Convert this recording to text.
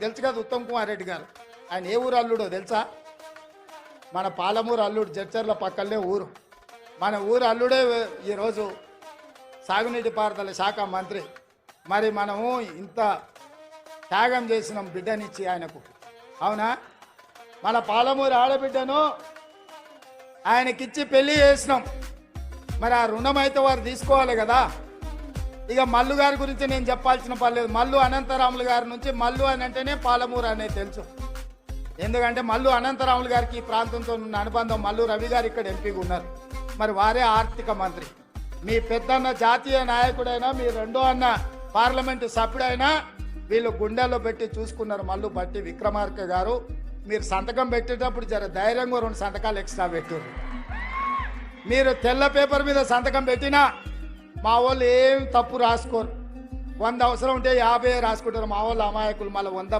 తెలుసు కదా ఉత్తమ్ కుమార్ రెడ్డి గారు. ఆయన ఏ ఊరు అల్లుడో తెలుసా? మన పాలమూరు అల్లుడు, జడ్చర్ల పక్కనే ఊరు. మన ఊరు అల్లుడే ఈరోజు సాగునీటి పారుదల శాఖ మంత్రి. మరి మనము ఇంత త్యాగం చేసినాం బిడ్డనిచ్చి ఆయనకు, అవునా? మన పాలమూరు ఆడబిడ్డను ఆయనకిచ్చి పెళ్లి చేసినాం. మరి ఆ రుణం అయితే వారు తీసుకోవాలి కదా. ఇక మల్లు గారి గురించి నేను చెప్పాల్సిన పర్లేదు. మల్లు అనంతరాములు గారి నుంచి మల్లు అని అంటేనే పాలమూరు అనేది తెలుసు. ఎందుకంటే మల్లు అనంతరాములు గారికి ఈ ప్రాంతంతో ఉన్న అనుబంధం. మల్లు రవి గారు ఇక్కడ ఎంపీగా ఉన్నారు, మరి వారే ఆర్థిక మంత్రి. మీ పెద్దన్న జాతీయ నాయకుడైనా, మీ రెండో అన్న పార్లమెంటు సభ్యుడైనా వీళ్ళు గుండెల్లో పెట్టి చూసుకున్నారు. మల్లు బట్టి విక్రమార్క గారు, మీరు సంతకం పెట్టేటప్పుడు జర ధైర్యంగా 2 సంతకాలు ఎక్స్ట్రా పెట్టారు. మీరు తెల్ల పేపర్ మీద సంతకం పెట్టినా మా వాళ్ళు ఏం తప్పు రాసుకోరు. 100 అవసరం ఉంటే 50 రాసుకుంటారు. మా వాళ్ళు అమాయకులు మళ్ళీ 100